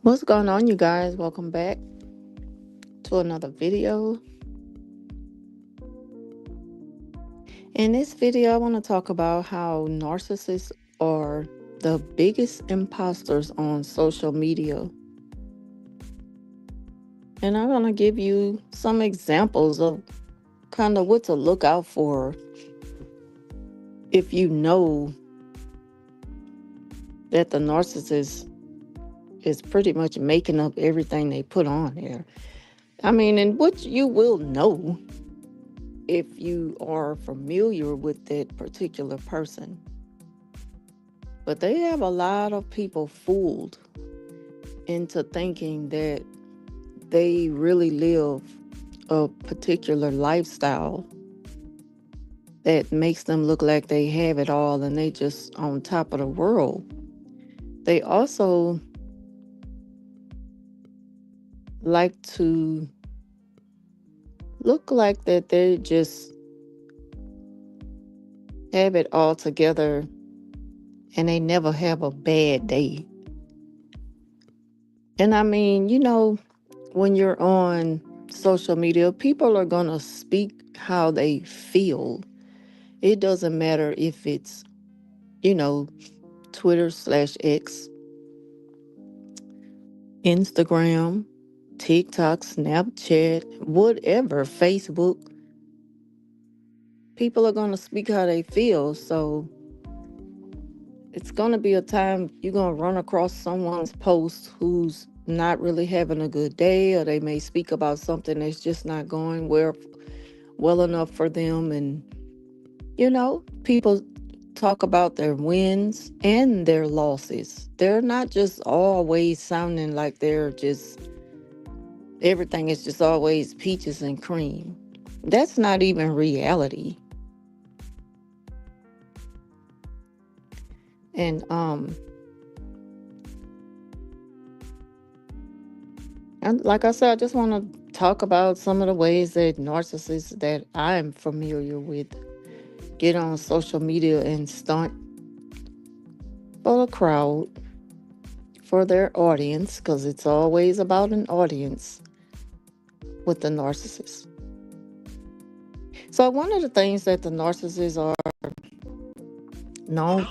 What's going on, you guys? Welcome back to another video. In this video, I want to talk about how narcissists are the biggest imposters on social media. And I'm going to give you some examples of kind of what to look out for if you know that the narcissist is pretty much making up everything they put on there. I mean, and what you will know if you are familiar with that particular person. But they have a lot of people fooled into thinking that they really live a particular lifestyle that makes them look like they have it all and they just on top of the world. They also like to look like that they just have it all together and they never have a bad day. And I mean, when you're on social media, people are going to speak how they feel. It doesn't matter if it's, you know, Twitter/X, Instagram, TikTok, Snapchat, whatever, Facebook. People are going to speak how they feel. So it's going to be a time you're going to run across someone's post who's not really having a good day, or they may speak about something that's just not going well enough for them. And people talk about their wins and their losses. They're not just always sounding like everything is just always peaches and cream. That's not even reality. And like I said, I just want to talk about some of the ways that narcissists that I'm familiar with get on social media and stunt for the crowd, for their audience, because it's always about an audience with the narcissist. So one of the things that the narcissists are known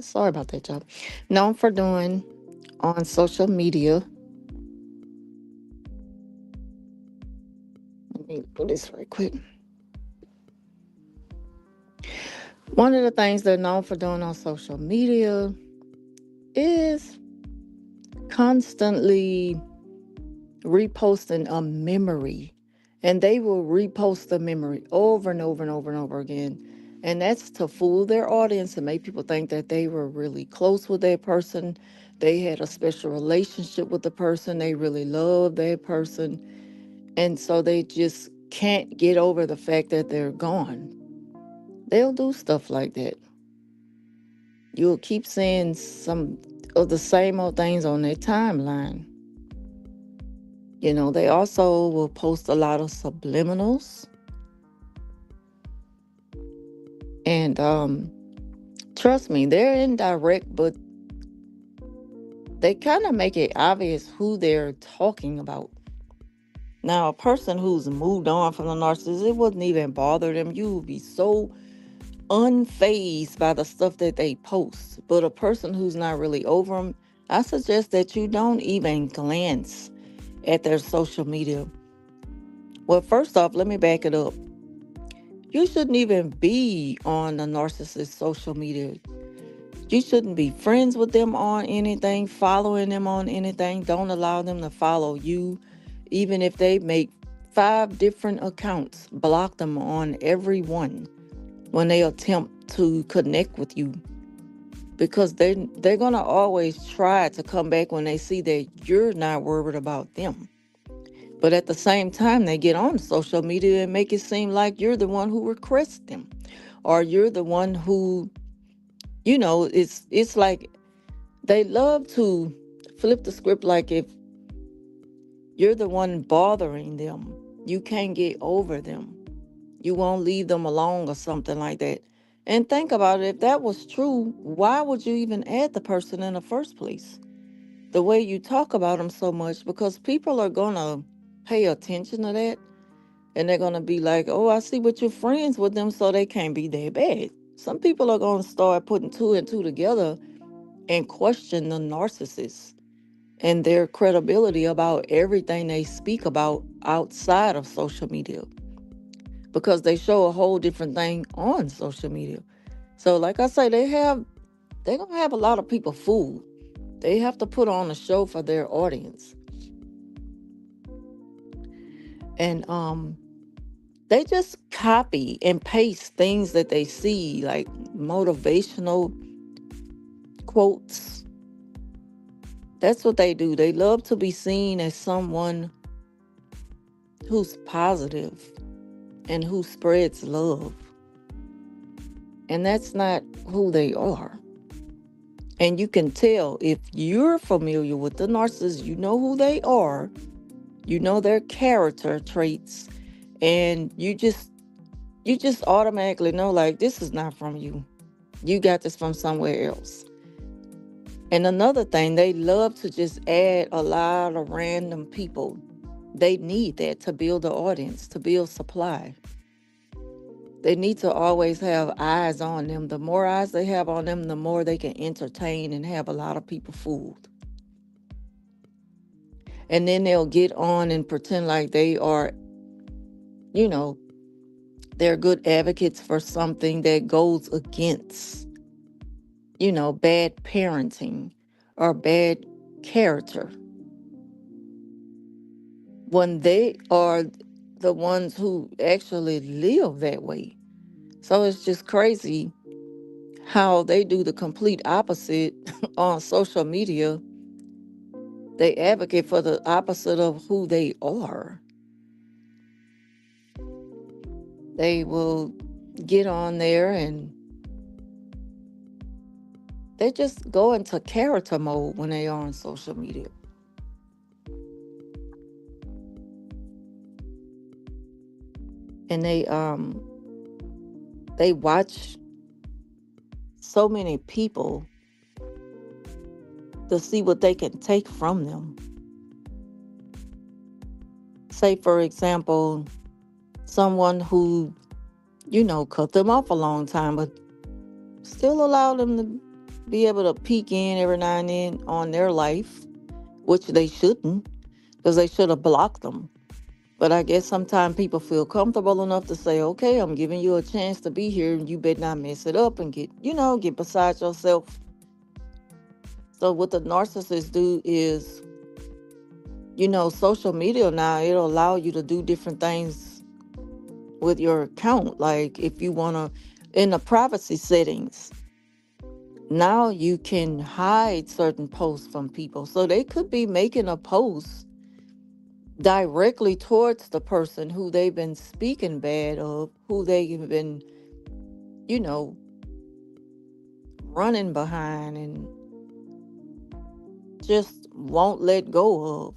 sorry about that, job, known for doing on social media. Let me do this right quick. One of the things they're known for doing on social media is constantly reposting a memory. And they will repost the memory over and over and over and over again. And that's to fool their audience and make people think that they were really close with that person. They had a special relationship with the person. They really loved that person. And so they just can't get over the fact that they're gone. They'll do stuff like that. You'll keep seeing some of the same old things on their timeline. They also will post a lot of subliminals. And trust me, they're indirect, but they kind of make it obvious who they're talking about. Now, a person who's moved on from the narcissist, it wouldn't even bother them. You would be so unfazed by the stuff that they post. But a person who's not really over them, I suggest that you don't even glance at their social media. Well, first off, let me back it up. You shouldn't even be on the narcissist social media. You shouldn't be friends with them on anything, following them on anything. Don't allow them to follow you. Even if they make 5 different accounts, block them on every one when they attempt to connect with you. Because they're going to always try to come back when they see that you're not worried about them. But at the same time, they get on social media and make it seem like you're the one who requests them. Or you're the one who, it's like they love to flip the script, like if you're the one bothering them, you can't get over them. You won't leave them alone or something like that. And think about it, if that was true, why would you even add the person in the first place? the way you talk about them so much, because people are going to pay attention to that, and they're going to be like, oh, I see what you're friends with them, so they can't be that bad. Some people are going to start putting two and two together and question the narcissists and their credibility about everything they speak about outside of social media, because they show a whole different thing on social media. So like I say, they're going to have a lot of people fooled. They have to put on a show for their audience. And they just copy and paste things that they see, like motivational quotes. That's what they do. They love to be seen as someone who's positive and who spreads love. And that's not who they are. And you can tell if you're familiar with the narcissist, you know who they are, you know their character traits, and you just automatically know, like, this is not from you. You got this from somewhere else. And another thing, they love to just add a lot of random people. They need that to build the audience, to build supply. They need to always have eyes on them. The more eyes they have on them, the more they can entertain and have a lot of people fooled. And then they'll get on and pretend like they are, you know, they're good advocates for something that goes against, bad parenting or bad character, when they are the ones who actually live that way. So it's just crazy how they do the complete opposite on social media. They advocate for the opposite of who they are. They will get on there and they just go into character mode when they are on social media. And they watch so many people to see what they can take from them. Say, for example, someone who, cut them off a long time, but still allow them to be able to peek in every now and then on their life, which they shouldn't, because they should have blocked them. But I guess sometimes people feel comfortable enough to say, okay, I'm giving you a chance to be here, and you better not mess it up and get beside yourself. So what the narcissists do is, social media now, it'll allow you to do different things with your account. Like if you want to, in the privacy settings, now you can hide certain posts from people. So they could be making a post directly towards the person who they've been speaking bad of, who they've been, you know, running behind and just won't let go of,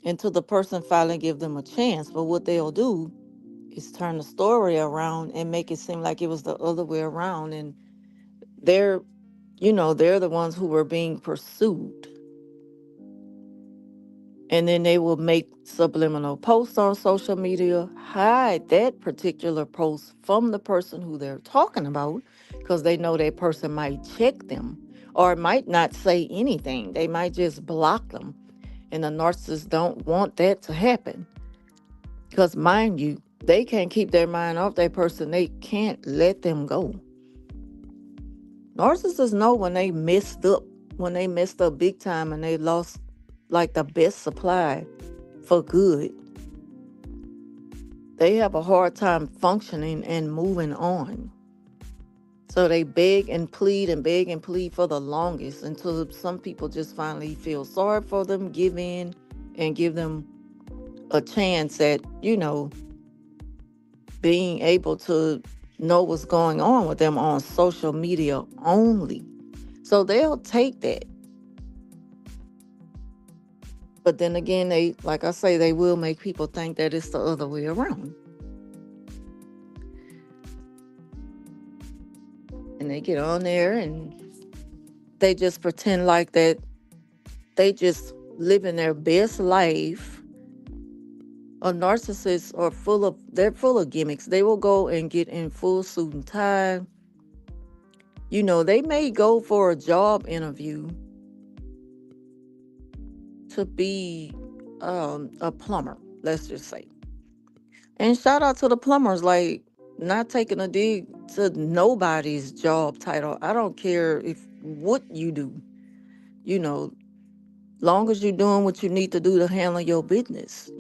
until the person finally give them a chance. But what they'll do is turn the story around and make it seem like it was the other way around, and they're they're the ones who were being pursued. And then they will make subliminal posts on social media, hide that particular post from the person who they're talking about, because they know that person might check them or might not say anything. They might just block them. And the narcissists don't want that to happen, because, mind you, they can't keep their mind off that person. They can't let them go. Narcissists know when they messed up big time and they lost like the best supply for good. They have a hard time functioning and moving on. So they beg and plead for the longest, until some people just finally feel sorry for them, give in, and give them a chance at, being able to know what's going on with them on social media only. So they'll take that. But then again, like I say, they will make people think that it's the other way around. And they get on there and they just pretend like that they just living their best life. A narcissist are they're full of gimmicks. They will go and get in full suit and tie. They may go for a job interview to be a plumber, let's just say. And shout out to the plumbers, like, not taking a dig to nobody's job title. I don't care if what you do, you know, long as you're doing what you need to do to handle your business,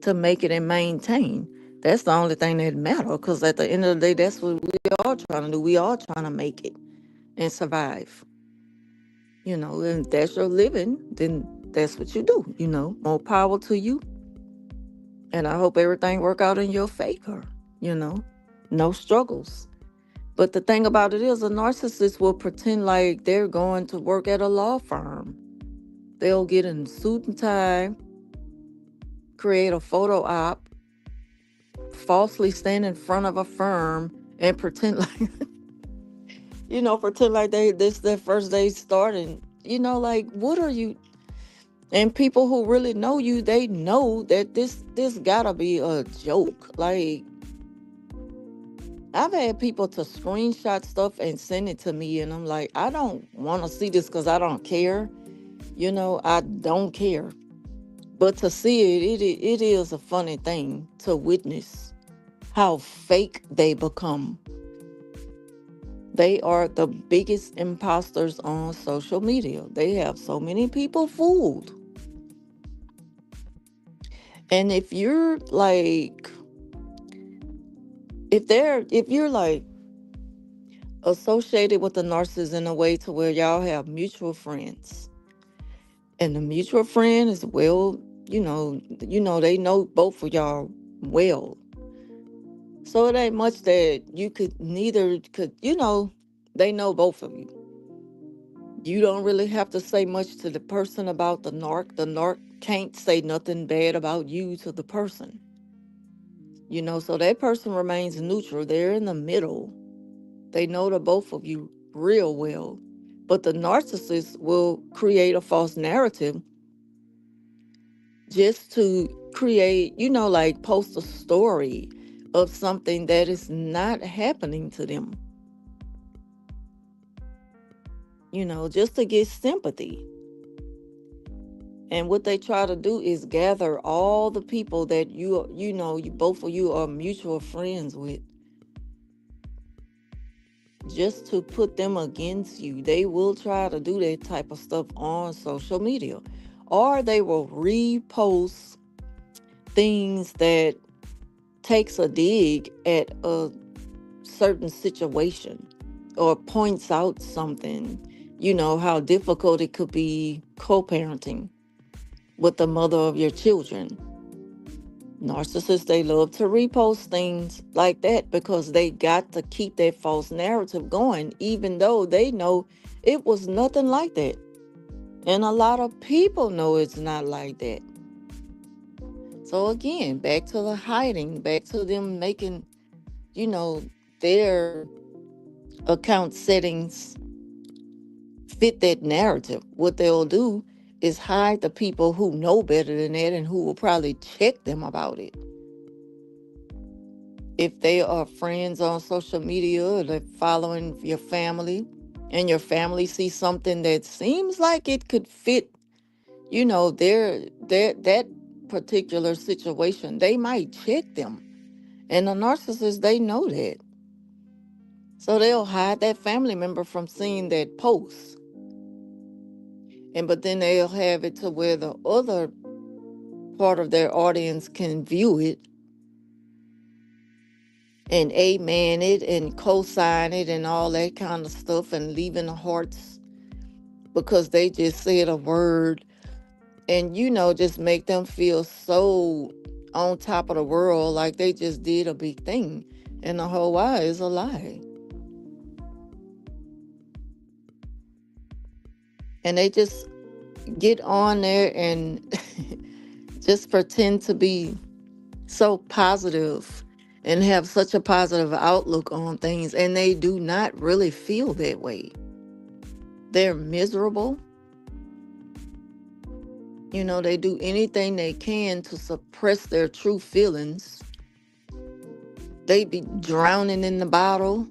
to make it and maintain. That's the only thing that matter. Because at the end of the day, that's what we all trying to do. We all trying to make it and survive. And if that's your living, then that's what you do. More power to you. And I hope everything work out in your favor. You know, no struggles. But the thing about it is, a narcissist will pretend like they're going to work at a law firm. They'll get in suit and tie, create a photo op, falsely stand in front of a firm and pretend like pretend like this their first day starting. Like, what are you? And people who really know you, they know that this gotta be a joke. Like, I've had people to screenshot stuff and send it to me, and I'm like, I don't want to see this because I don't care. I don't care. But to see it is a funny thing to witness how fake they become. They are the biggest imposters on social media. They have so many people fooled. And if you're like, if you're like associated with the narcissist in a way to where y'all have mutual friends, and the mutual friend is well, they know both of y'all well. So it ain't much that you could neither could, they know both of you. You don't really have to say much to the person about the narc. The narc can't say nothing bad about you to the person. So that person remains neutral. They're in the middle. They know the both of you real well. But the narcissist will create a false narrative just to create, like post a story of something that is not happening to them, just to get sympathy. And what they try to do is gather all the people that you both of you are mutual friends with, just to put them against you. They will try to do that type of stuff on social media, or they will repost things that takes a dig at a certain situation, or points out something, how difficult it could be co-parenting with the mother of your children. Narcissists, they love to repost things like that because they got to keep that false narrative going, even though they know it was nothing like that. And a lot of people know it's not like that. So again, back to the hiding, back to them making, their account settings fit that narrative. What they'll do is hide the people who know better than that and who will probably check them about it. If they are friends on social media, or they're following your family, and your family sees something that seems like it could fit, their that particular situation, they might check them. And the narcissist, they know that. So they'll hide that family member from seeing that post. But then they'll have it to where the other part of their audience can view it and amen it and co-sign it and all that kind of stuff, and leaving the hearts because they just said a word, and just make them feel so on top of the world, like they just did a big thing. And the whole why is a lie. And they just get on there and just pretend to be so positive and have such a positive outlook on things, and they do not really feel that way. They're miserable. They do anything they can to suppress their true feelings. They be drowning in the bottle.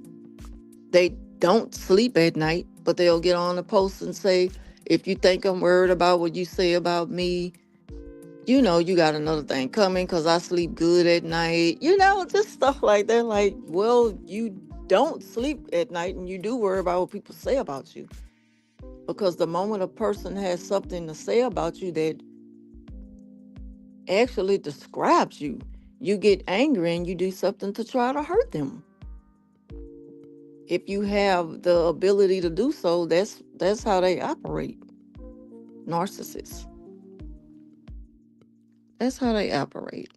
They don't sleep at night, but they'll get on the post and say, if you think I'm worried about what you say about me, you got another thing coming because I sleep good at night. Just stuff like that. Like, well, you don't sleep at night and you do worry about what people say about you. Because the moment a person has something to say about you that actually describes you, you get angry and you do something to try to hurt them. If you have the ability to do so, that's how they operate. Narcissists. That's how they operate.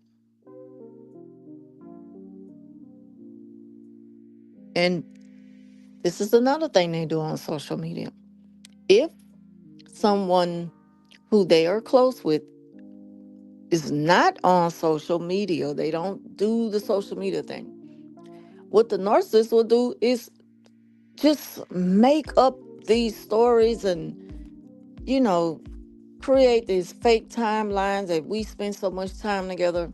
And this is another thing they do on social media. If someone who they are close with is not on social media, they don't do the social media thing. What the narcissist will do is just make up these stories and, you know, create these fake timelines that we spend so much time together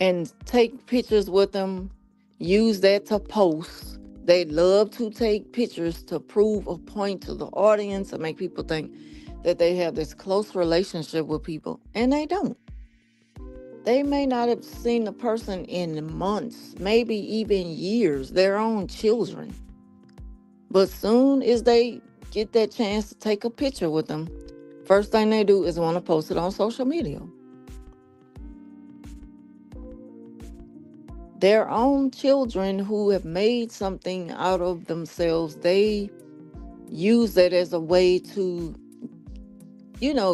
and take pictures with them, use that to post. They love to take pictures to prove a point to the audience and make people think that they have this close relationship with people, and they don't. They may not have seen the person in months, maybe even years, their own children. But soon as they get that chance to take a picture with them, first thing they do is want to post it on social media. Their own children who have made something out of themselves, they use that as a way to,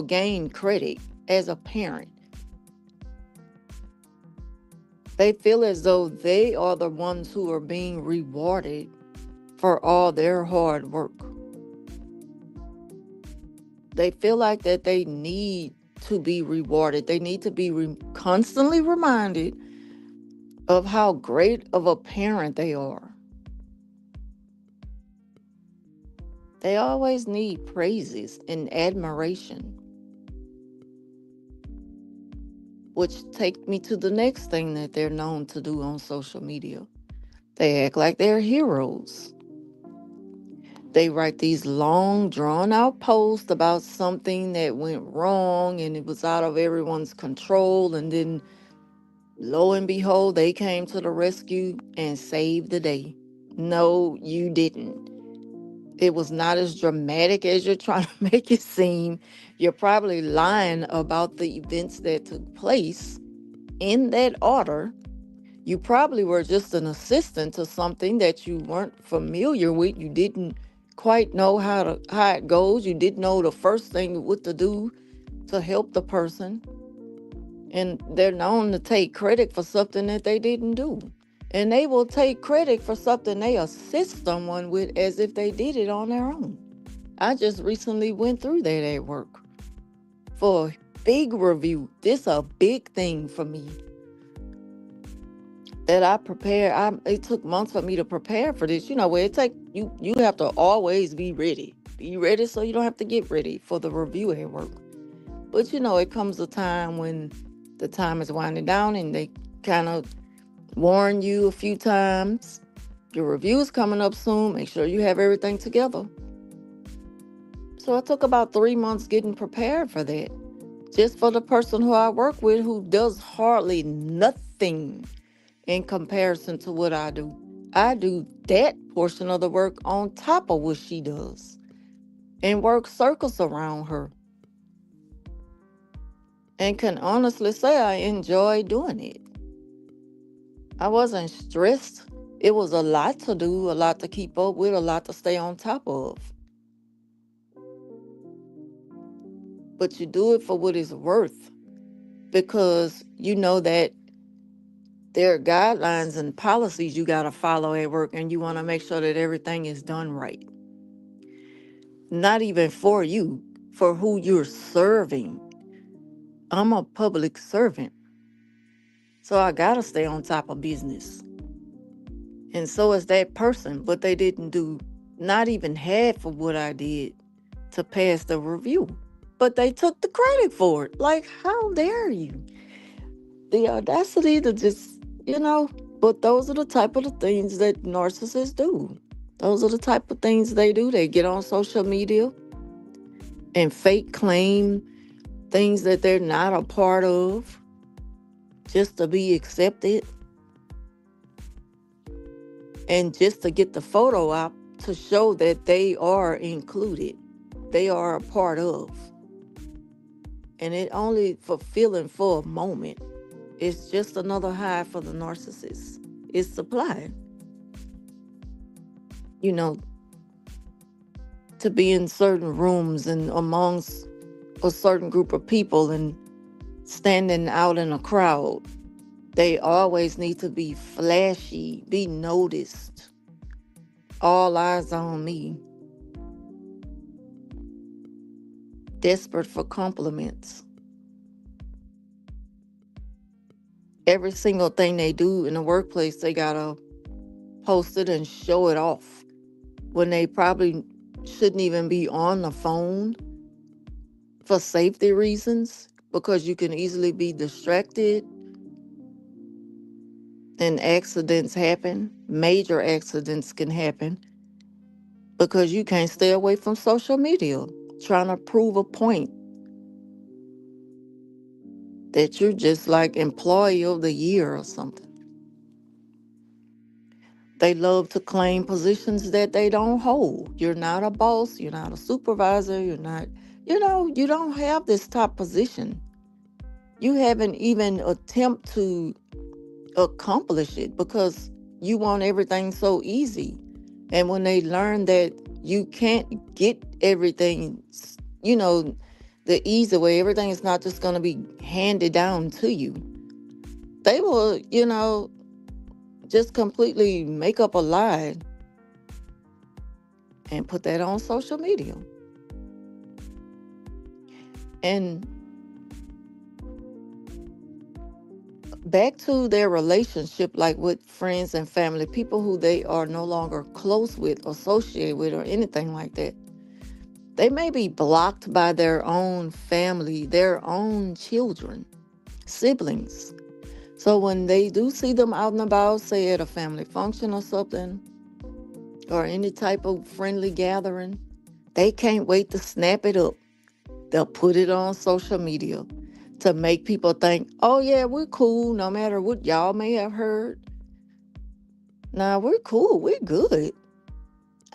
gain credit as a parent. They feel as though they are the ones who are being rewarded for all their hard work. They feel like that they need to be rewarded. They need to be constantly reminded of how great of a parent they are. They always need praises and admiration, which take me to the next thing that they're known to do on social media. They act like they're heroes. They write these long, drawn out posts about something that went wrong and it was out of everyone's control. And then, lo and behold, they came to the rescue and saved the day. No, you didn't. It was not as dramatic as you're trying to make it seem. You're probably lying about the events that took place in that order. You probably were just an assistant to something that you weren't familiar with. You didn't quite know how it goes. You didn't know the first thing what to do to help the person. And they're known to take credit for something that they didn't do. And they will take credit for something they assist someone with as if they did it on their own. I just recently went through that at work for a big review. This a big thing for me that I prepare. It took months for me to prepare for this. Where it take you have to always be ready. Be ready so you don't have to get ready for the review at work. But it comes a time when the time is winding down and they kind of warn you a few times. Your review is coming up soon. Make sure you have everything together. So it took about 3 months getting prepared for that. Just for the person who I work with who does hardly nothing in comparison to what I do. I do that portion of the work on top of what she does and work circles around her. And can honestly say I enjoy doing it. I wasn't stressed. It was a lot to do, a lot to keep up with, a lot to stay on top of. But you do it for what it's worth because you know that there are guidelines and policies you got to follow at work and you want to make sure that everything is done right. Not even for you, for who you're serving. I'm a public servant, so I got to stay on top of business. And so is that person, but they didn't do not even half of what I did to pass the review. but they took the credit for it. Like, how dare you? The audacity to just, you know, but those are the type of the things that narcissists do. Those are the type of things they do. They get on social media and fake claim things that they're not a part of just to be accepted and just to get the photo out to show that they are included. They are a part of. And it only fulfilling for a moment. It's just another high for the narcissist. It's supply. You know, to be in certain rooms and amongst a certain group of people and standing out in a crowd. They always need to be flashy, be noticed. All eyes on me. Desperate for compliments. Every single thing they do in the workplace, they gotta post it and show it off when they probably shouldn't even be on the phone for safety reasons because you can easily be distracted and accidents happen. Major accidents can happen because you can't stay away from social media trying to prove a point that you're just like employee of the year or something. They love to claim positions that they don't hold. You're not a boss, you're not a supervisor, you're not, you don't have this top position. You haven't even attempt to accomplish it because you want everything so easy. And when they learn that you can't get everything, you know, the easy way, everything is not just going to be handed down to you. They will, just completely make up a lie and put that on social media. And back to their relationship, like with friends and family, people who they are no longer close with, associated with, or anything like that. They may be blocked by their own family, their own children, siblings. So when they do see them out and about, say at a family function or something, or any type of friendly gathering, they can't wait to snap it up. They'll put it on social media to make people think, oh, yeah, we're cool, no matter what y'all may have heard. Nah, we're cool, we're good.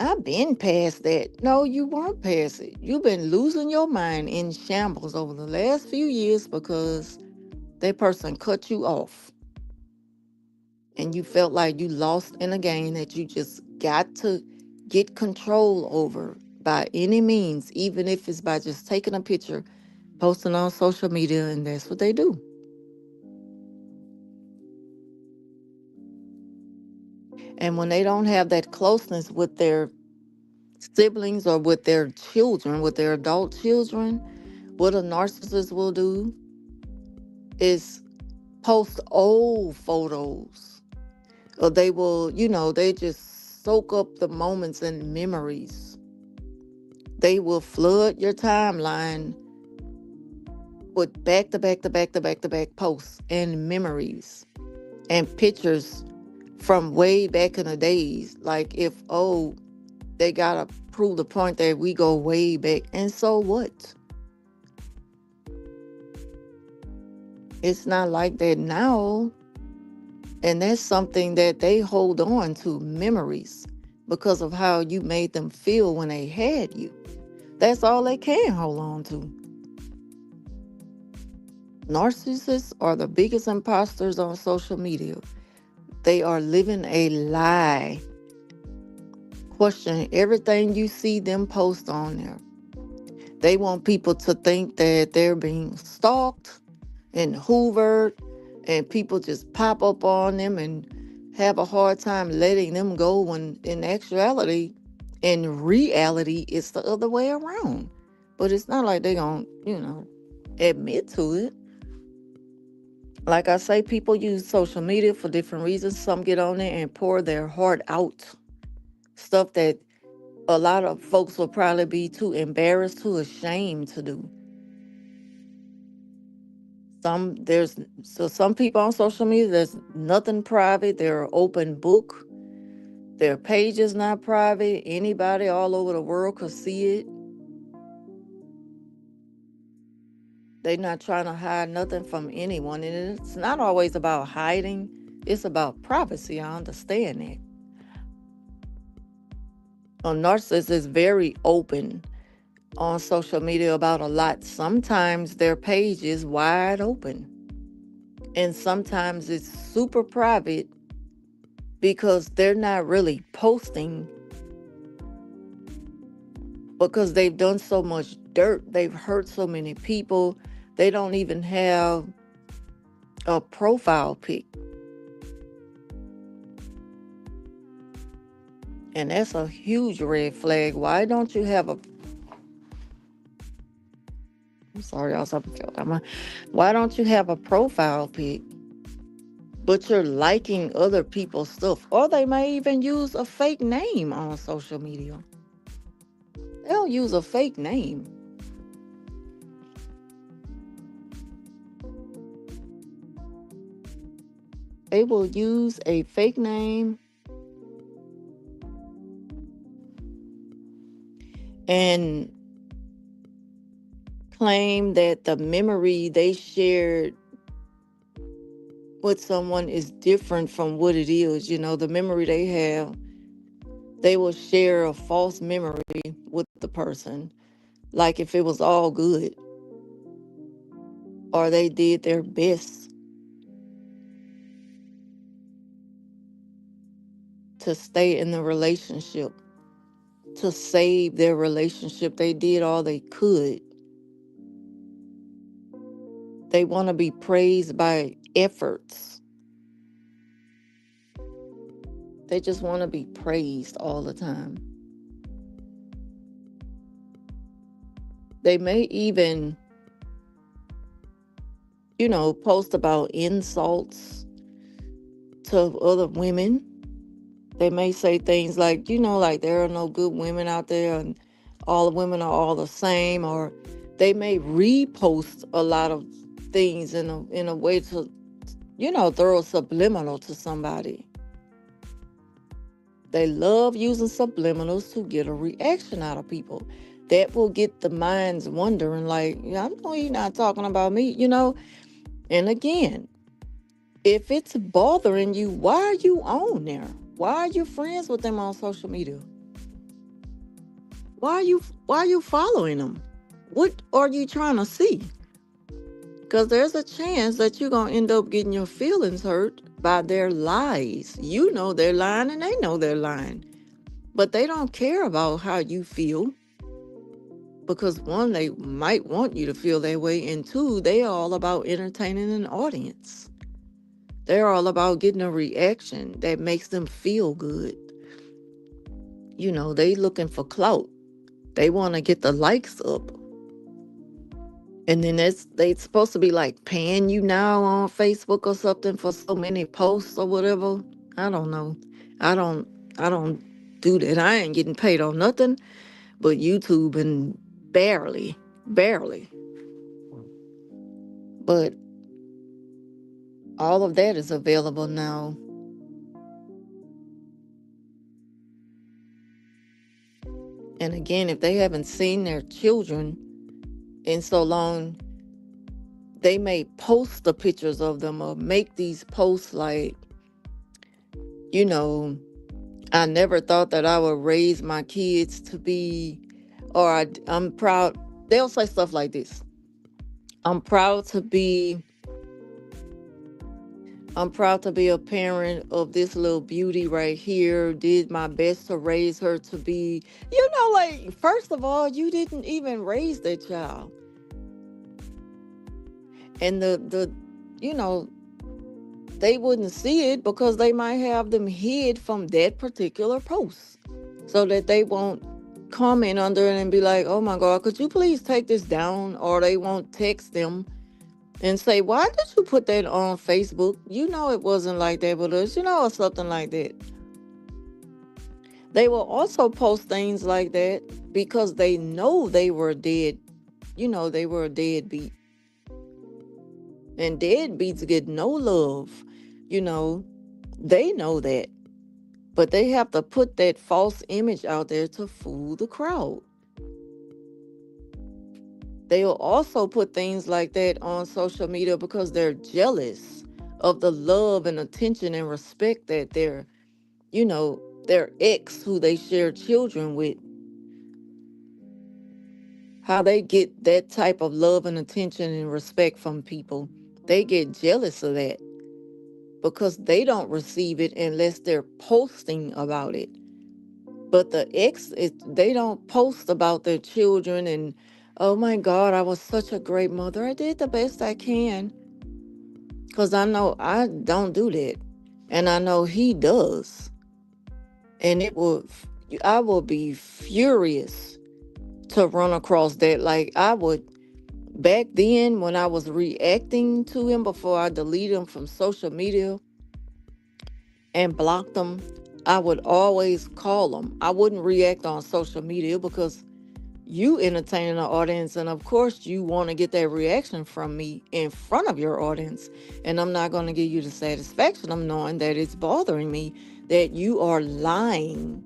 I've been past that. No, you weren't past it. You've been losing your mind in shambles over the last few years because that person cut you off and you felt like you lost in a game that you just got to get control over by any means, even if it's by just taking a picture, posting on social media, and that's what they do. And when they don't have that closeness with their siblings or with their children, with their adult children, what a narcissist will do is post old photos. Or they will, they just soak up the moments and memories. They will flood your timeline with back to back to back to back to back posts and memories and pictures from way back in the days. Like if, they gotta prove the point that we go way back. And so what? It's not like that now. And that's something that they hold on to, memories, because of how you made them feel when they had you. That's all they can hold on to. Narcissists are the biggest imposters on social media. They are living a lie, questioning everything you see them post on there. They want people to think that they're being stalked and hoovered, and people just pop up on them and have a hard time letting them go when in reality, it's the other way around. But it's not like they're going to, admit to it. Like I say, people use social media for different reasons. Some get on there and pour their heart out. Stuff that a lot of folks will probably be too embarrassed, too ashamed to do. Some people on social media, there's nothing private. They're an open book. Their page is not private. Anybody all over the world could see it. They're not trying to hide nothing from anyone. And it's not always about hiding. It's about privacy. I understand that. A narcissist is very open on social media about a lot. Sometimes their page is wide open. And sometimes it's super private because they're not really posting because they've done so much dirt. They've hurt so many people. They don't even have a profile pic. And that's a huge red flag. Why don't you have a I'm sorry, I was up and why don't you have a profile pic? But you're liking other people's stuff. Or they may even use a fake name on social media. They'll use a fake name. They will use a fake name and claim that the memory they shared with someone is different from what it is. The memory they have, they will share a false memory with the person, like if it was all good or they did their best to stay in the relationship, to save their relationship. They did all they could. They want to be praised by efforts. They just want to be praised all the time. They may even, post about insults to other women. They may say things like, like there are no good women out there and all the women are all the same. Or they may repost a lot of things in a way to, throw a subliminal to somebody. They love using subliminals to get a reaction out of people. That will get the minds wondering, like, I know you're not talking about me, And again, if it's bothering you, why are you on there? Why are you friends with them on social media? Why are you following them? What are you trying to see? Because there's a chance that you're going to end up getting your feelings hurt by their lies. You know they're lying and they know they're lying. But they don't care about how you feel. Because one, they might want you to feel that way. And two, they're all about entertaining an audience. They're all about getting a reaction that makes them feel good. They looking for clout. They want to get the likes up. And then they supposed to be like paying you now on Facebook or something for so many posts or whatever. I don't know. I don't I don't do that. I ain't getting paid on nothing but YouTube and barely. Barely. But all of that is available now. And again, if they haven't seen their children in so long, they may post the pictures of them or make these posts like, you know, I never thought that I would raise my kids to be, or I'm proud. They'll say stuff like this. I'm proud to be, I'm proud to be a parent of this little beauty right here. Did my best to raise her to be, like, first of all, you didn't even raise that child. And you know, they wouldn't see it because they might have them hid from that particular post so that they won't comment under it and be like, oh my God, could you please take this down? Or they won't text them and say, why did you put that on Facebook? It wasn't like that with us, or something like that. They will also post things like that because they know they were dead. They were a deadbeat. And deadbeats get no love. You know, they know that. But they have to put that false image out there to fool the crowd. They'll also put things like that on social media because they're jealous of the love and attention and respect that their ex who they share children with, how they get that type of love and attention and respect from people. They get jealous of that because they don't receive it unless they're posting about it. But the ex, they don't post about their children and, oh my God, I was such a great mother. I did the best I can. Because I know I don't do that. And I know he does. And I will be furious to run across that. Like I would, back then when I was reacting to him before I deleted him from social media and blocked him, I would always call him. I wouldn't react on social media because you entertaining the audience, and of course you want to get that reaction from me in front of your audience, and I'm not going to give you the satisfaction of knowing that it's bothering me that you are lying.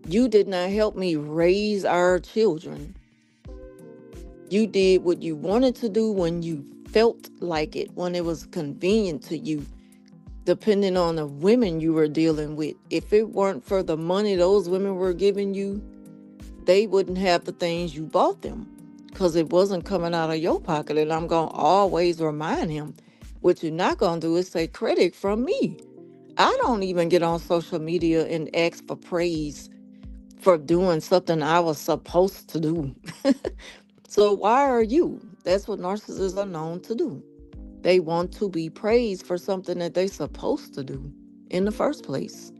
You did not help me raise our children. You did what you wanted to do when you felt like it, when it was convenient to you, depending on the women you were dealing with. If it weren't for the money those women were giving you, they wouldn't have the things you bought them because it wasn't coming out of your pocket. And I'm going to always remind him, what you're not going to do is take credit from me. I don't even get on social media and ask for praise for doing something I was supposed to do. So why are you? That's what narcissists are known to do. They want to be praised for something that they're supposed to do in the first place.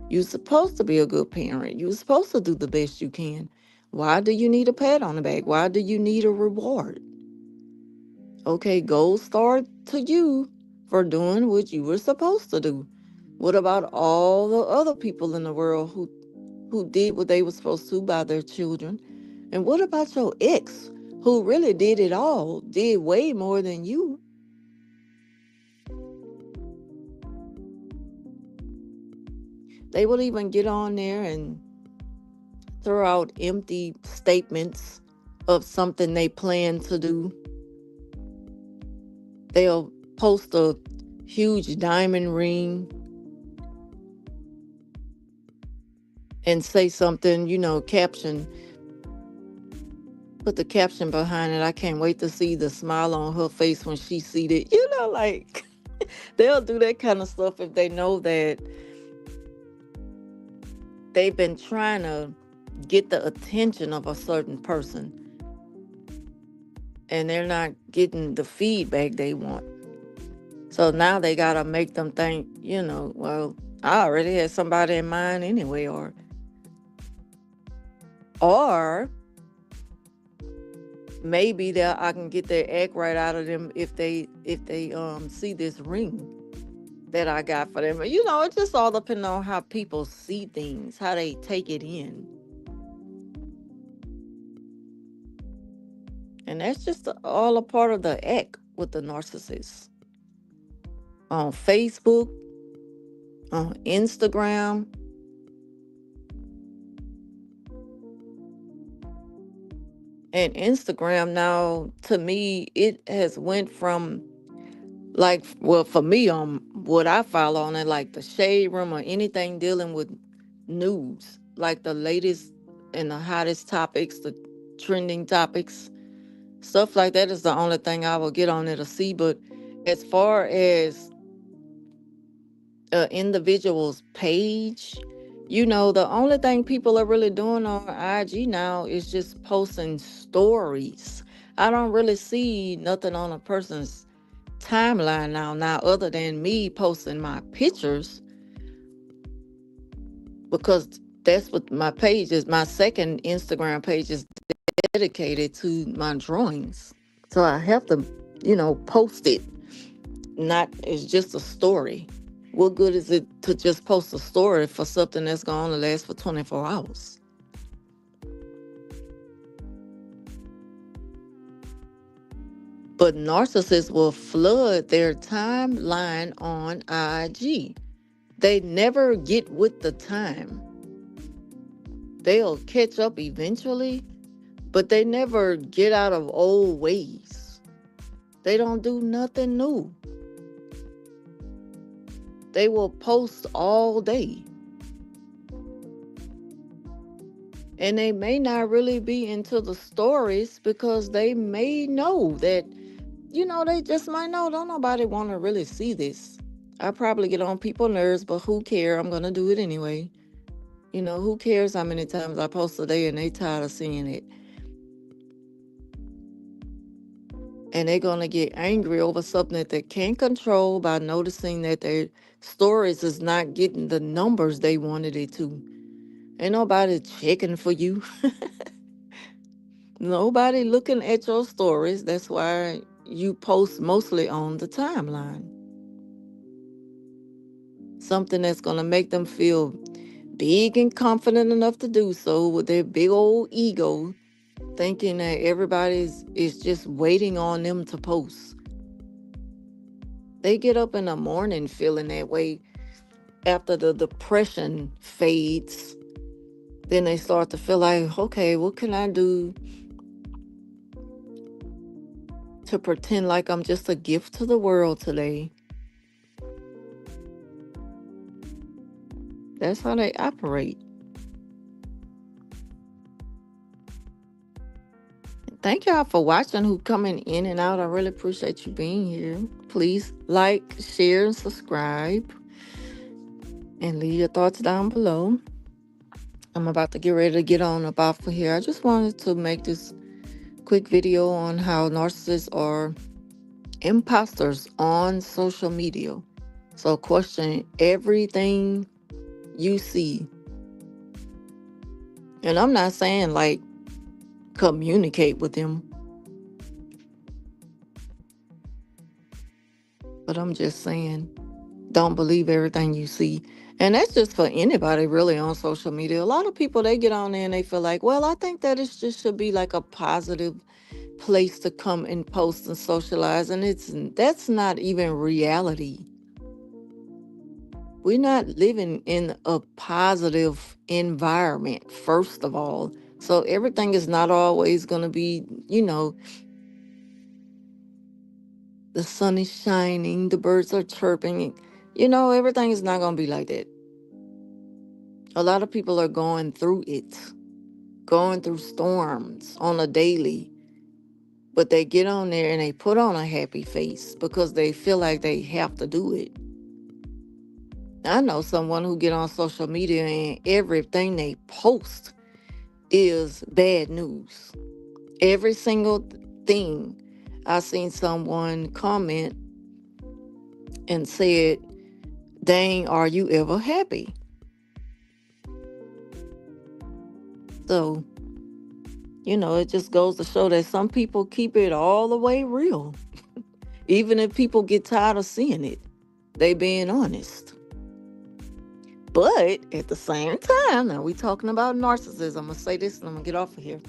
You're supposed to be a good parent. You're supposed to do the best you can. Why do you need a pat on the back? Why do you need a reward? Okay, gold star to you for doing what you were supposed to do. What about all the other people in the world who did what they were supposed to by their children? And what about your ex who really did it all, did way more than you? They will even get on there and throw out empty statements of something they plan to do. They'll post a huge diamond ring and say something, caption, put the caption behind it. I can't wait to see the smile on her face when she sees it. Like they'll do that kind of stuff if they know that they've been trying to get the attention of a certain person and they're not getting the feedback they want. So now they got to make them think, well, I already had somebody in mind anyway, or maybe that I can get their act right out of them if they see this ring that I got for them. It just all depends on how people see things, how they take it in. And that's just all a part of the act with the narcissist. On Facebook, on Instagram, and Instagram now, to me, it has went from, like, well, for me, what I follow on it, like the shade room or anything dealing with news, like the latest and the hottest topics, the trending topics, stuff like that is the only thing I will get on it to see. But as far as individual's page, the only thing people are really doing on IG now is just posting stories. I don't really see nothing on a person's timeline now other than me posting my pictures, because that's what my page is. My second Instagram page is dedicated to my drawings, so I have to post it. Not It's just a story. What good is it to just post a story for something that's going to last for 24 hours? But narcissists will flood their timeline on IG. They never get with the time. They'll catch up eventually, but they never get out of old ways. They don't do nothing new. They will post all day. And they may not really be into the stories because they may know that, they just might know, don't nobody want to really see this. I probably get on people's nerves, but who care? I'm going to do it anyway. Who cares how many times I post a day and they tired of seeing it? And they're going to get angry over something that they can't control by noticing that their stories is not getting the numbers they wanted it to. Ain't nobody checking for you. Nobody looking at your stories. That's why you post mostly on the timeline. Something that's going to make them feel big and confident enough to do so with their big old ego, thinking that everybody is just waiting on them to post. They get up in the morning feeling that way after the depression fades. Then they start to feel like, okay, what can I do to pretend like I'm just a gift to the world today? That's how they operate. Thank y'all for watching, who coming in and out. I really appreciate you being here. Please like, share, and subscribe. And leave your thoughts down below. I'm about to get ready to get on up off of here. I just wanted to make this quick video on how narcissists are imposters on social media. So question everything you see. And I'm not saying like communicate with them, but I'm just saying don't believe everything you see. And that's just for anybody really on social media. A lot of people, they get on there and they feel like, well, I think that it just should be like a positive place to come and post and socialize. And that's not even reality. We're not living in a positive environment, first of all. So everything is not always going to be, the sun is shining, the birds are chirping. Everything is not going to be like that. A lot of people are going through it, going through storms on a daily. But they get on there and they put on a happy face because they feel like they have to do it. I know someone who get on social media and everything they post is bad news. Every single thing. I seen someone comment and said, dang, are you ever happy? So, it just goes to show that some people keep it all the way real. Even if people get tired of seeing it, they being honest. But at the same time, now we talking about narcissism. I'm going to say this and I'm going to get off of here.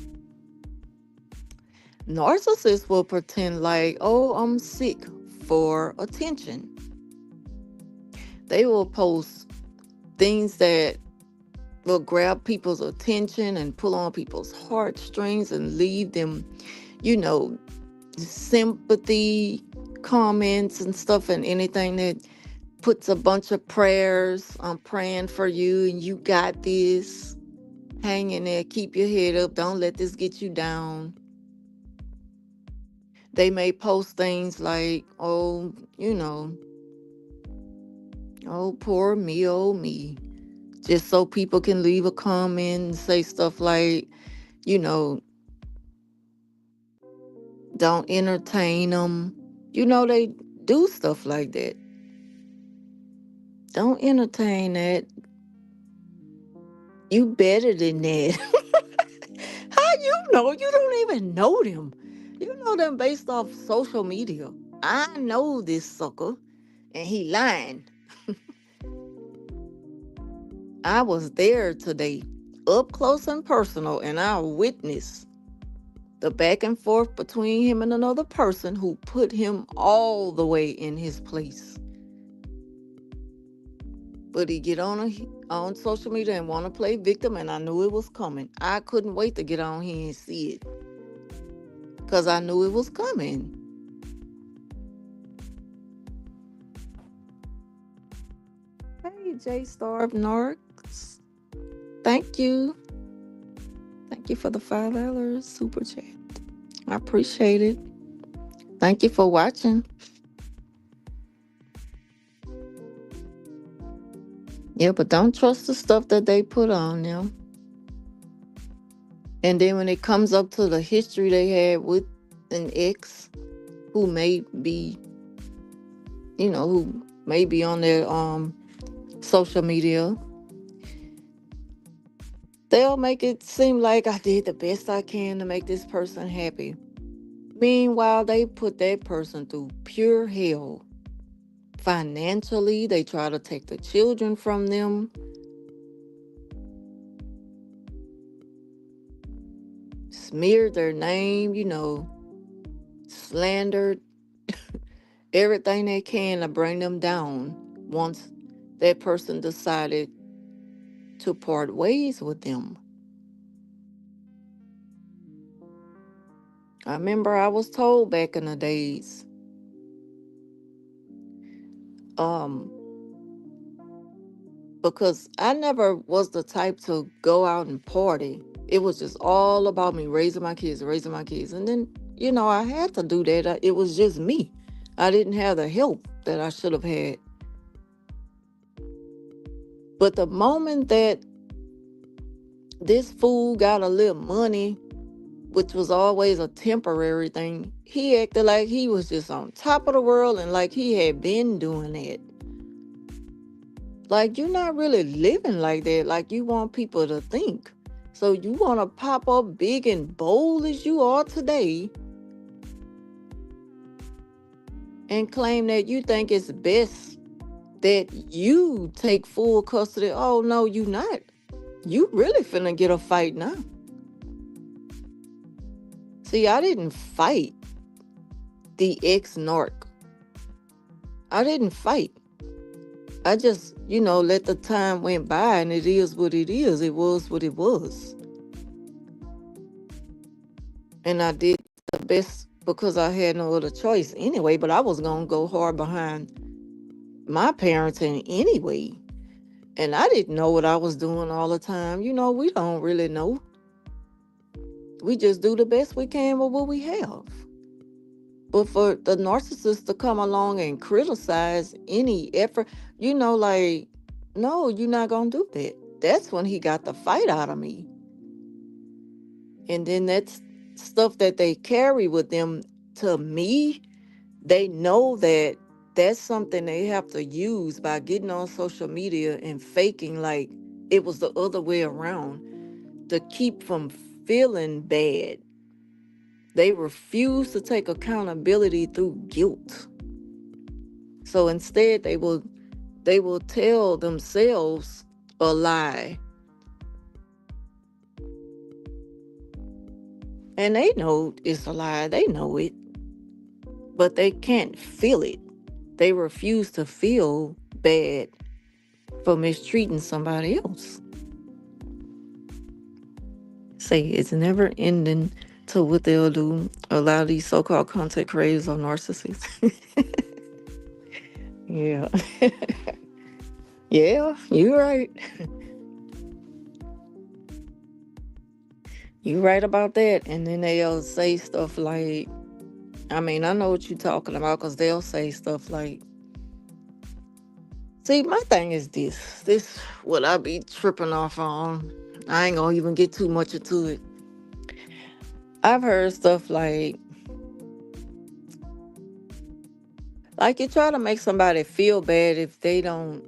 Narcissists will pretend like, oh, I'm sick for attention. They will post things that will grab people's attention and pull on people's heartstrings and leave them, sympathy comments and stuff, and anything that puts a bunch of prayers. I'm praying for you and you got this. Hang in there, keep your head up, don't let this get you down. They may post things like, oh, oh, poor me, oh, me. Just so people can leave a comment and say stuff like, you know, don't entertain them. They do stuff like that. Don't entertain that. You better than that. How you know? You don't even know them. You know them based off social media. I know this sucker, and he lying. I was there today, up close and personal, and I witnessed The back and forth between him and another person who put him all the way in his place. But he get on social media and want to play victim, and I knew it was coming. I couldn't wait to get on here and see it because I knew it was coming. Hey, J Starve Narcs. Thank you. Thank you for the $5 super chat. I appreciate it. Thank you for watching. Yeah, but don't trust the stuff that they put on them. And then when it comes up to the history they had with an ex who may be, who may be on their social media, they'll make it seem like I did the best I can to make this person happy. Meanwhile, they put that person through pure hell. Financially, they try to take the children from them, smeared their name, slandered everything they can to bring them down once that person decided to part ways with them. I remember I was told back in the days, um, because I never was the type to go out and party. It was just all about me raising my kids, raising my kids. And then, I had to do that. It was just me. I didn't have the help that I should have had. But the moment that this fool got a little money, which was always a temporary thing, he acted like he was just on top of the world and like he had been doing that. Like, you're not really living like that, like you want people to think. So you want to pop up big and bold as you are today and claim that you think it's best that you take full custody. Oh, no, you not. You really finna get a fight now. See, I didn't fight the ex-narc. I didn't fight. I just, let the time went by, and it is what it is. It was what it was. And I did the best because I had no other choice anyway, but I was going to go hard behind my parenting anyway. And I didn't know what I was doing all the time. We don't really know. We just do the best we can with what we have. But for the narcissist to come along and criticize any effort, like, no, you're not going to do that. That's when he got the fight out of me. And then that's stuff that they carry with them. To me, they know that that's something they have to use by getting on social media and faking like it was the other way around to keep from feeling bad. They refuse to take accountability through guilt. So instead they will tell themselves a lie. And they know it's a lie. They know it. But they can't feel it. They refuse to feel bad for mistreating somebody else. Say it's never ending to what they'll do. A lot of these so-called content creators are narcissists. Yeah. Yeah, you're right. You're right about that. And then they'll say stuff like, I know what you're talking about, because they'll say stuff like, see, my thing is this what I be tripping off on. I ain't gonna even get too much into it. I've heard stuff like you try to make somebody feel bad if they don't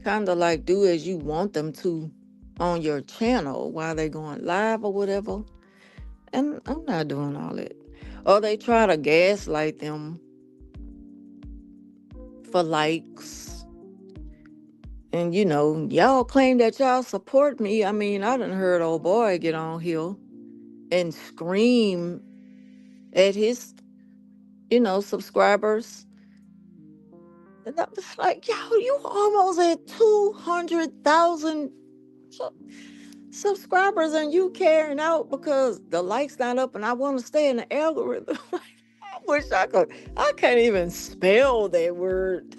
kind of like do as you want them to on your channel while they're going live or whatever. And I'm not doing all that. Or they try to gaslight them for likes And y'all claim that y'all support me. I mean, I done heard old boy get on here and scream at his, subscribers. And I was like, yo, you almost at 200,000 subscribers and you carrying out because the likes not up and I want to stay in the algorithm. I wish I could. I can't even spell that word,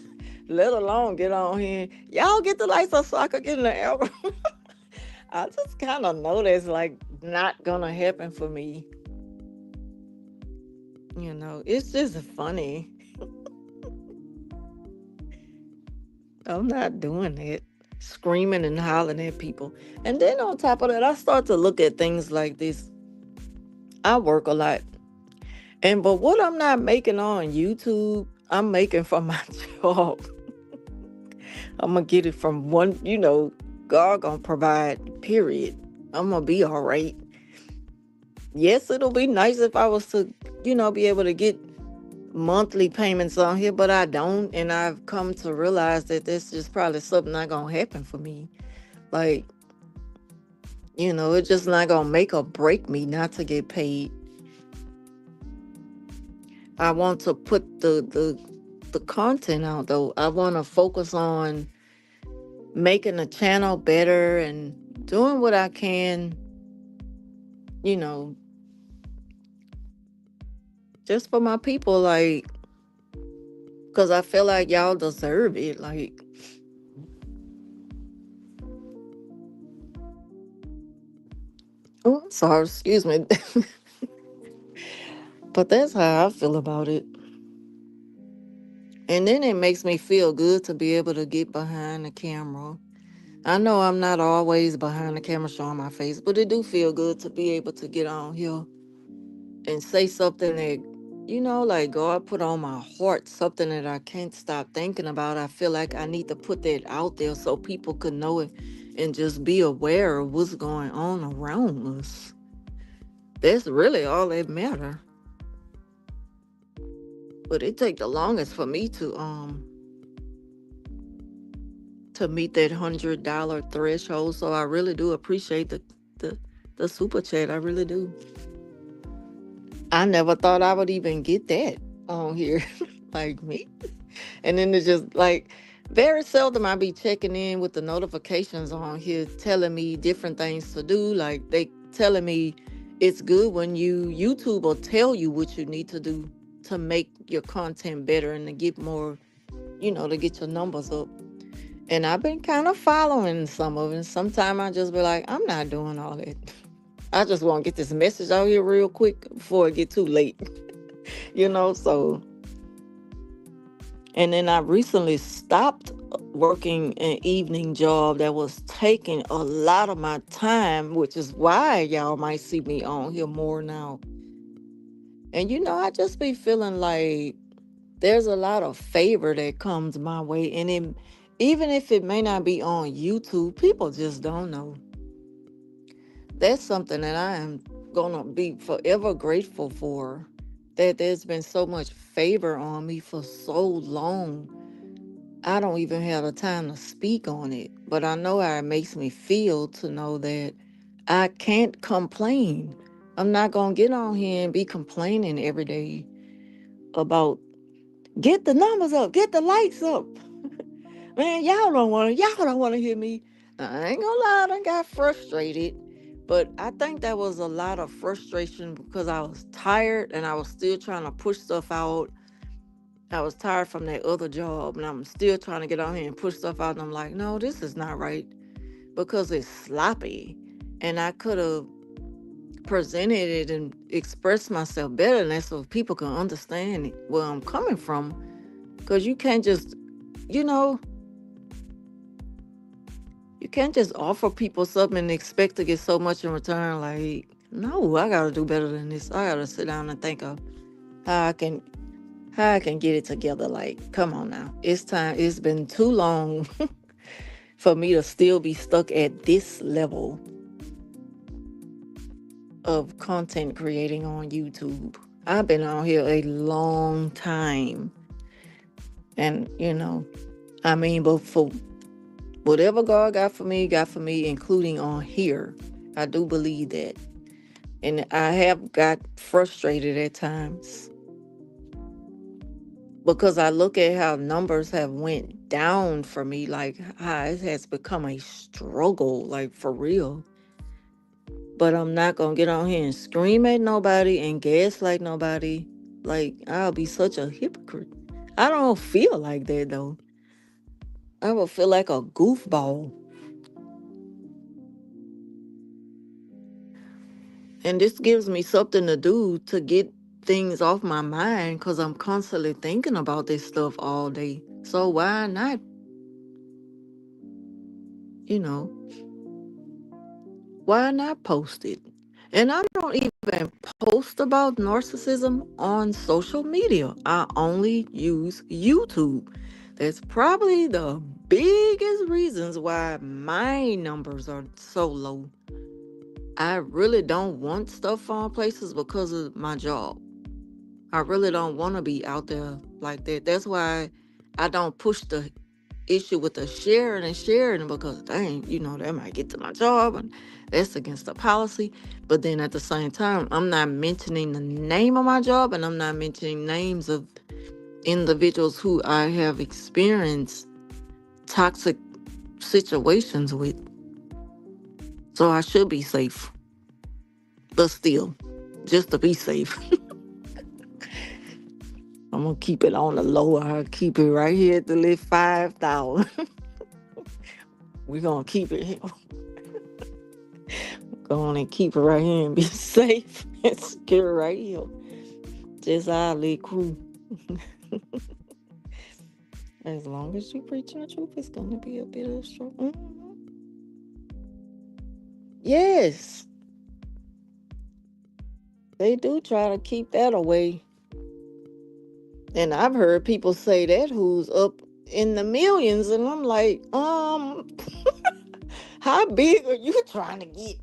let alone get on here. Y'all get the lights up so I could get in the algorithm. I just kind of know that's like not gonna happen for me. It's just funny. I'm not doing it. Screaming and hollering at people. And then on top of that, I start to look at things like this. I work a lot. But what I'm not making on YouTube, I'm making from my job. I'm gonna get it from one, God gonna provide, period. I'm gonna be all right. Yes, it'll be nice if I was to, be able to get monthly payments on here, but I don't. And I've come to realize that this is probably something not gonna happen for me. Like, it's just not gonna make or break me not to get paid. I want to put the content out though. I want to focus on making the channel better and doing what I can, you know, just for my people, like, because I feel like y'all deserve it. Like, oh, I'm sorry, excuse me. But that's how I feel about it. And then it makes me feel good to be able to get behind the camera. I know I'm not always behind the camera showing my face, but it do feel good to be able to get on here and say something that, like God put on my heart, something that I can't stop thinking about. I feel like I need to put that out there so people could know it and just be aware of what's going on around us. That's really all that matter. But it take the longest for me to meet that $100 threshold. So I really do appreciate the the super chat. I really do. I never thought I would even get that on here. Like me. And then it's just like very seldom I be checking in with the notifications on here telling me different things to do. Like they telling me it's good when YouTube will tell you what you need to do to make your content better and to get more, to get your numbers up. And I've been kind of following some of it. Sometimes I just be like, I'm not doing all that. I just want to get this message out here real quick before it get too late. So. And then I recently stopped working an evening job that was taking a lot of my time, which is why y'all might see me on here more now. And I just be feeling like there's a lot of favor that comes my way. And even if it may not be on YouTube, people just don't know. That's something that I am going to be forever grateful for. That there's been so much favor on me for so long. I don't even have the time to speak on it, but I know how it makes me feel to know that I can't complain. I'm not going to get on here and be complaining every day about get the numbers up, get the lights up. Man, y'all don't want to hear me. I ain't gonna lie, I done got frustrated, but I think that was a lot of frustration because I was tired and I was still trying to push stuff out. I was tired from that other job and I'm still trying to get on here and push stuff out. And I'm like, no, this is not right because it's sloppy. And I could have presented it and expressed myself better than that so people can understand where I'm coming from. Because you know, you can't just offer people something and expect to get so much in return. Like, no, I got to do better than this. I got to sit down and think of how I can get it together. Like, come on now. It's time. It's been too long for me to still be stuck at this level of content creating on YouTube. I've been on here a long time. And, I mean, but for Whatever God got for me, including on here. I do believe that. And I have got frustrated at times because I look at how numbers have went down for me, like how it has become a struggle, like for real. But I'm not gonna get on here and scream at nobody and gaslight nobody. Like, I'll be such a hypocrite. I don't feel like that though. I would feel like a goofball. And this gives me something to do to get things off my mind because I'm constantly thinking about this stuff all day. So why not, you know, why not post it? And I don't even post about narcissism on social media. I only use YouTube. That's probably the biggest reasons why my numbers are so low. I really don't want stuff on places because of my job. I really don't want to be out there like that. That's why I don't push the issue with the sharing because dang, that might get to my job and that's against the policy. But then at the same time, I'm not mentioning the name of my job and I'm not mentioning names of individuals who I have experienced toxic situations with. So I should be safe. But still, just to be safe, I'm gonna keep it on the low. I'll keep it right here at the list 5,000. We're gonna keep it here. Go on and keep it right here and be safe and secure right here. Just our little crew. As long as you preach your truth, it's gonna be a bit of struggle. Yes, they do try to keep that away. And I've heard people say that who's up in the millions, and I'm like, how big are you trying to get?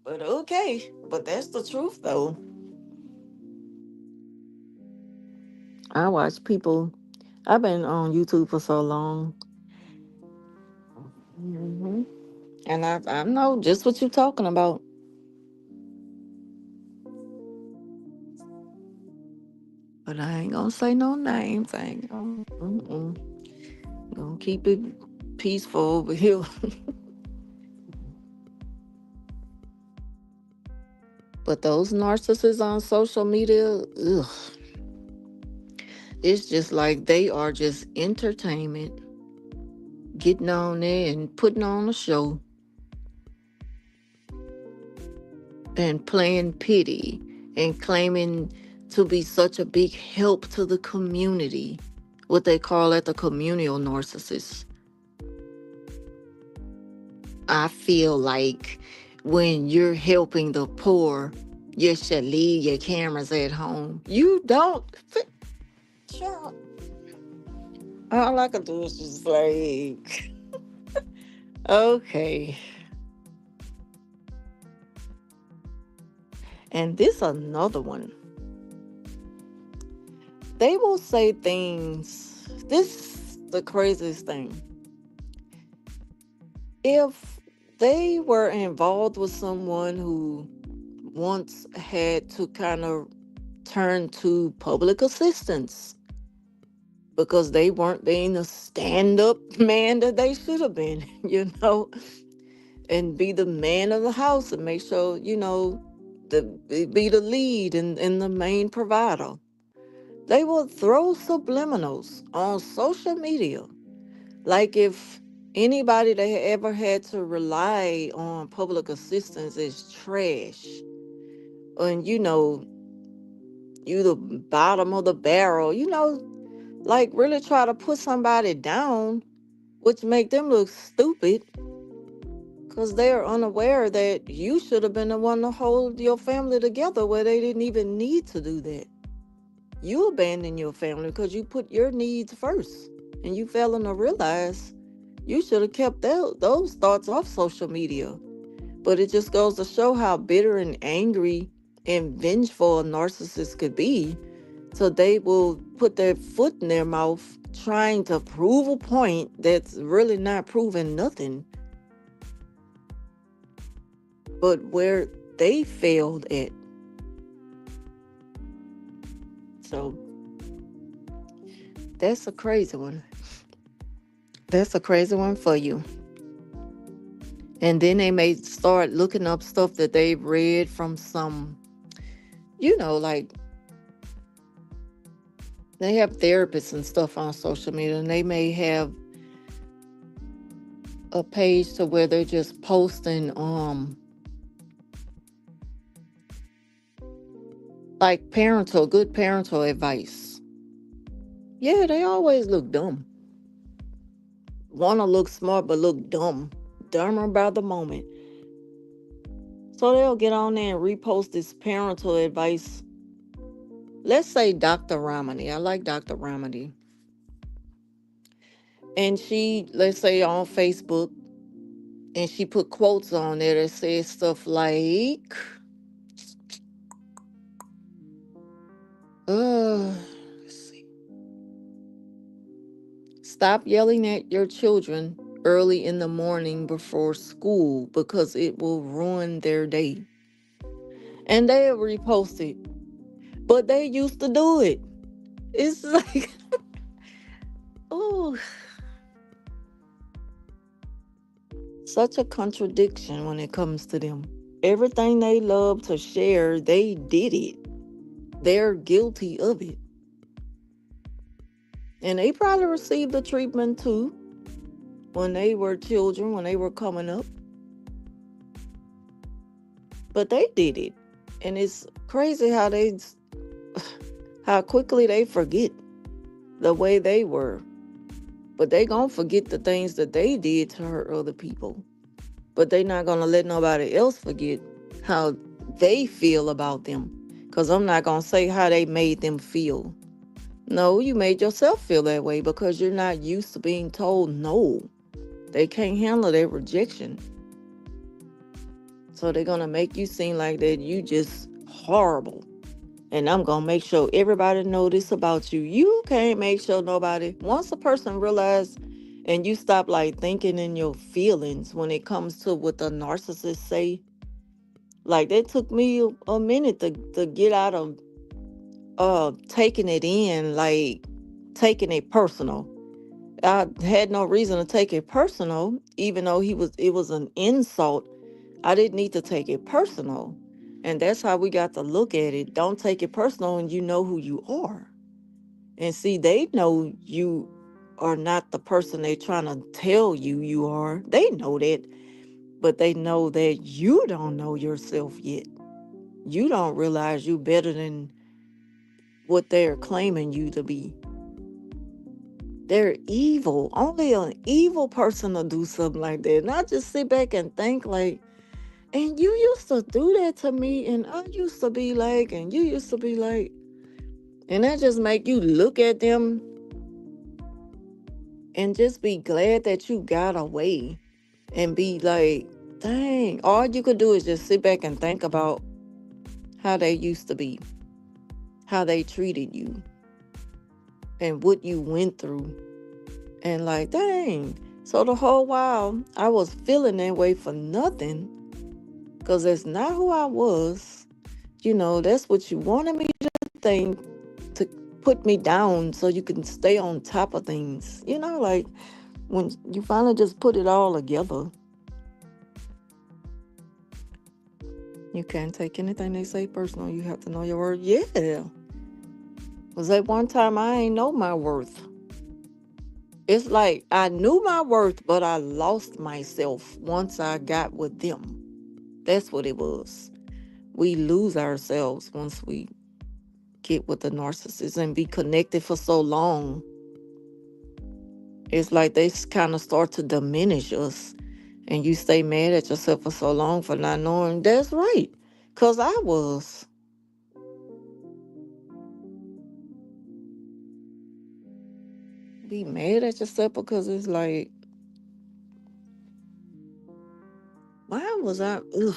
But okay, but that's the truth though. I watch people. I've been on YouTube for so long. hmm And I know just what you're talking about. But I ain't gonna say no names. I ain't gonna keep it peaceful over here. But those narcissists on social media, ugh, it's just like they are just entertainment, getting on there and putting on a show and playing pity and claiming to be such a big help to the community. What they call it, the communal narcissists. I feel like when you're helping the poor, you should leave your cameras at home. You don't. Child, all I can do is just like, okay. And this another one. They will say things. This the craziest thing. If they were involved with someone who once had to kind of turn to public assistance because they weren't being a stand-up man that they should have been, and be the man of the house and make sure, the be the lead and the main provider. They will throw subliminals on social media. Like if anybody that ever had to rely on public assistance is trash. And you the bottom of the barrel, like really try to put somebody down, which make them look stupid because they're unaware that you should have been the one to hold your family together where they didn't even need to do that. You abandoned your family because you put your needs first and you failing to realize you should have kept those thoughts off social media. But it just goes to show how bitter and angry and vengeful a narcissist could be. So they will put their foot in their mouth trying to prove a point that's really not proving nothing, but where they failed at. So that's a crazy one. That's a crazy one for you. And then they may start looking up stuff that they've read from some, like they have therapists and stuff on social media, and they may have a page to where they're just posting like good parental advice. Yeah, they always look dumb. Wanna look smart but look dumb. Dumber by the moment. So they'll get on there and repost this parental advice. Let's say Dr. Ramani. I like Dr. Ramani. And she, let's say on Facebook, and she put quotes on there that says stuff like, let's see. Stop yelling at your children early in the morning before school because it will ruin their day. And they'll repost it. But they used to do it. It's like, oh, such a contradiction when it comes to them. Everything they love to share, they did it. They're guilty of it. And they probably received the treatment too when they were children, when they were coming up. But they did it. And it's crazy how quickly they forget the way they were. But they gonna forget the things that they did to hurt other people. But they not gonna let nobody else forget how they feel about them. Because I'm not gonna say how they made them feel. No, you made yourself feel that way because you're not used to being told no. They can't handle their rejection. So they're gonna make you seem like that you just horrible. And I'm gonna make sure everybody know this about you. You can't make sure nobody. Once a person realize and you stop like thinking in your feelings when it comes to what the narcissist say, like that took me a minute to get out of taking it in, like taking it personal. I had no reason to take it personal, even though it was an insult. I didn't need to take it personal. And that's how we got to look at it. Don't take it personal and you know who you are. And see, they know you are not the person they're trying to tell you are. They know that, but they know that you don't know yourself yet. You don't realize you better than what they're claiming you to be. They're evil. Only an evil person will do something like that. Not just sit back and think like, and you used to do that to me, and I used to be like, and you used to be like, and that just make you look at them and just be glad that you got away and be like, dang, all you could do is just sit back and think about how they used to be, how they treated you, and what you went through. And like, dang. So the whole while, I was feeling that way for nothing because that's not who I was. That's what you wanted me to think, to put me down so you can stay on top of things. Like when you finally just put it all together, you can't take anything they say personal. You have to know your worth. Yeah. Because at one time, I ain't know my worth. It's like I knew my worth, but I lost myself once I got with them. That's what it was. We lose ourselves once we get with the narcissist and be connected for so long. It's like they kind of start to diminish us. And you stay mad at yourself for so long for not knowing that's right. Because I was. Be mad at yourself because it's like, why was I? Ugh.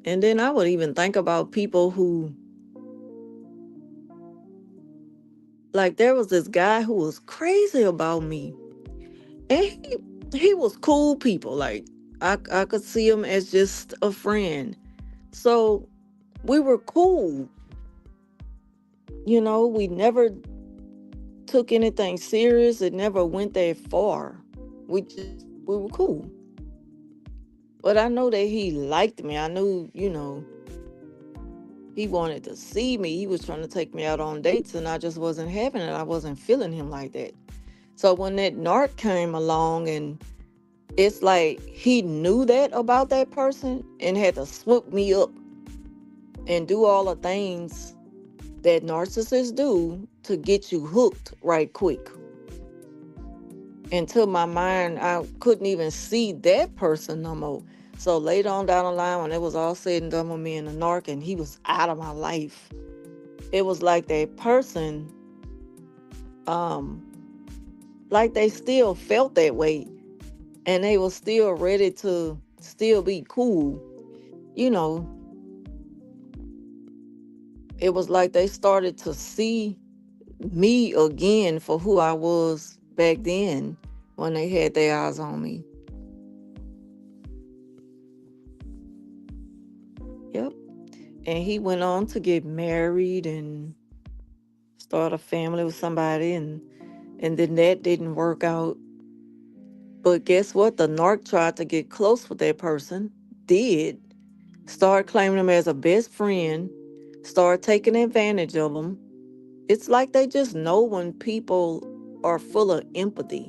And then I would even think about people who Like there was this guy who was crazy about me. And he was cool people. Like I could see him as just a friend. So we were cool. We never took anything serious. It never went that far. We were cool. But I know that he liked me. I knew, he wanted to see me. He was trying to take me out on dates and I just wasn't having it. I wasn't feeling him like that. So when that narc came along, and it's like he knew that about that person and had to swoop me up and do all the things that narcissists do to get you hooked right quick. Until my mind, I couldn't even see that person no more. So later on down the line, when it was all said and done with me and the narc and he was out of my life, it was like that person, um, like they still felt that way and they were still ready to still be cool. You know, it was like they started to see me again for who I was back then when they had their eyes on me. Yep. And he went on to get married and start a family with somebody, and then that didn't work out. But guess what? The narc tried to get close with that person, did, start claiming him as a best friend, start taking advantage of them. It's like they just know when people are full of empathy.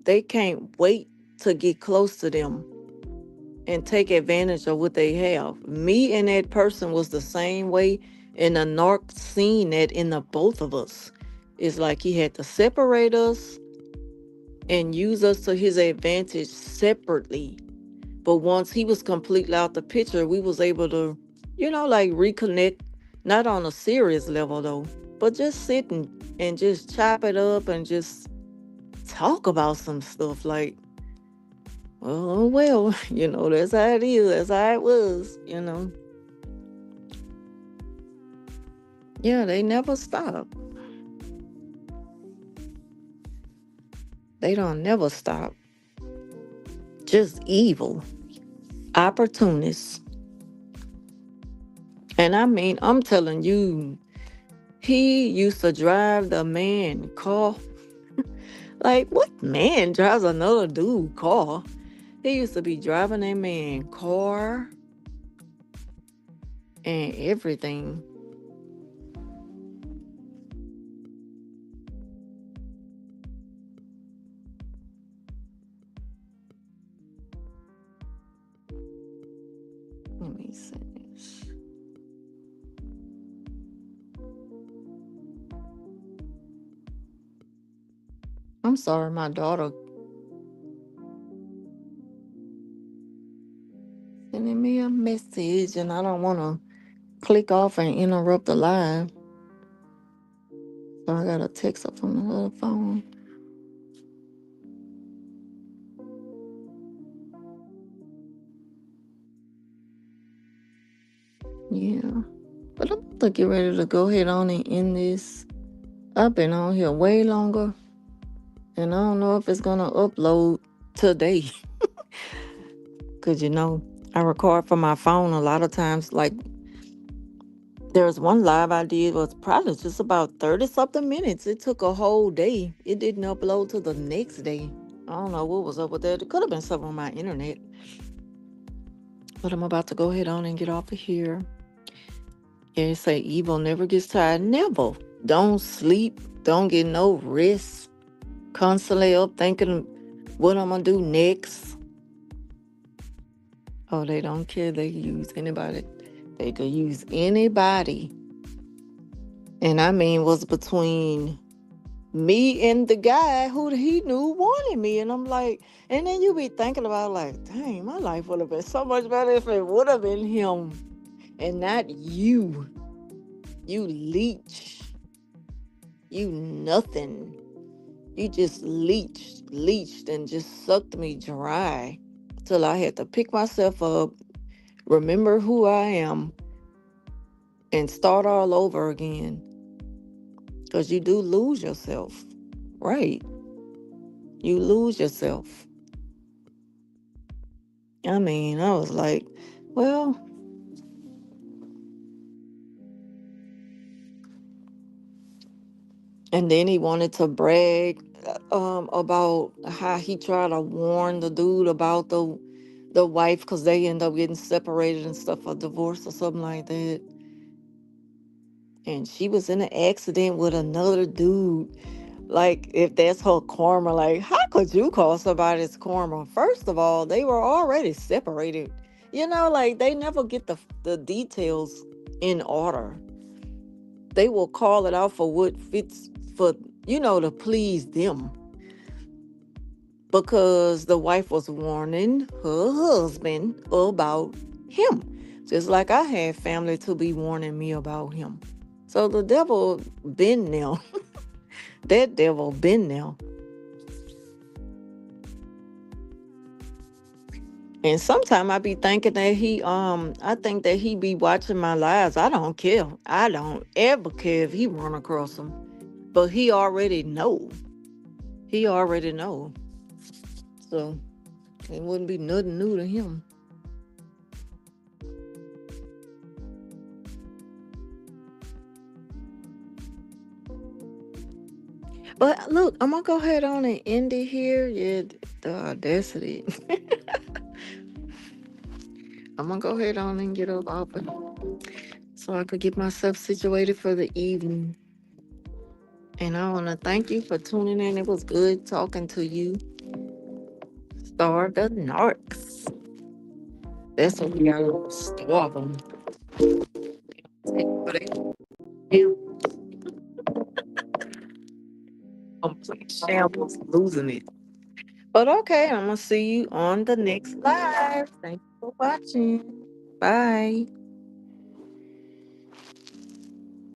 They can't wait to get close to them and take advantage of what they have. Me and that person was the same way, and the narc seen that in the both of us. It's like he had to separate us and use us to his advantage separately. But once he was completely out the picture, we was able to, like reconnect, not on a serious level though, but just sit and just chop it up and just talk about some stuff like, well, oh well, that's how it is, that's how it was. Yeah, they never stop. They don't never stop. Just evil. Opportunists. And I mean, I'm telling you, he used to drive the man car. Like, what man drives another dude car? He used to be driving that man car and everything. Let me see this. I'm sorry, my daughter sending me a message and I don't want to click off and interrupt the live. So I got a text up from the other phone. Yeah. But I'm about to get ready to go ahead on and end this. I've been on here way longer. And I don't know if it's going to upload today. Because, I record from my phone a lot of times. Like, there's one live I did was probably just about 30 something minutes. It took a whole day. It didn't upload till the next day. I don't know what was up with that. It could have been something on my internet. But I'm about to go ahead on and get off of here. Yeah, it say evil never gets tired. Never. Don't sleep. Don't get no rest. Constantly up thinking what I'm going to do next. Oh, they don't care. They use anybody. They could use anybody. And I mean, was between me and the guy who he knew wanted me. And I'm like, and then you be thinking about like, dang, my life would have been so much better if it would have been him and not you. You leech. You nothing. You just leached and just sucked me dry till I had to pick myself up, remember who I am, and start all over again. Because you do lose yourself. Right. You lose yourself. I mean, I was like, well, and then he wanted to brag about how he tried to warn the dude about the wife because they end up getting separated and stuff, or divorce or something like that. And she was in an accident with another dude. Like, if that's her karma, like, how could you call somebody's karma? First of all, they were already separated. Like, they never get the details in order. They will call it out for what fits for, to please them. Because the wife was warning her husband about him. Just like I had family to be warning me about him. So the devil been there. That devil been there. And sometimes I be thinking that I think that he be watching my lives. I don't care. I don't ever care if he run across them. But he already know. He already know. So it wouldn't be nothing new to him. But look, I'm gonna go ahead on and end it here. Yeah, the audacity. I'm gonna go ahead on and get up off it so I could get myself situated for the evening. And I wanna thank you for tuning in. It was good talking to you. Star the Narcs. That's what we got. Starve them. Complete shambles, losing it. But okay, I'm gonna see you on the next live. Thank you for watching. Bye.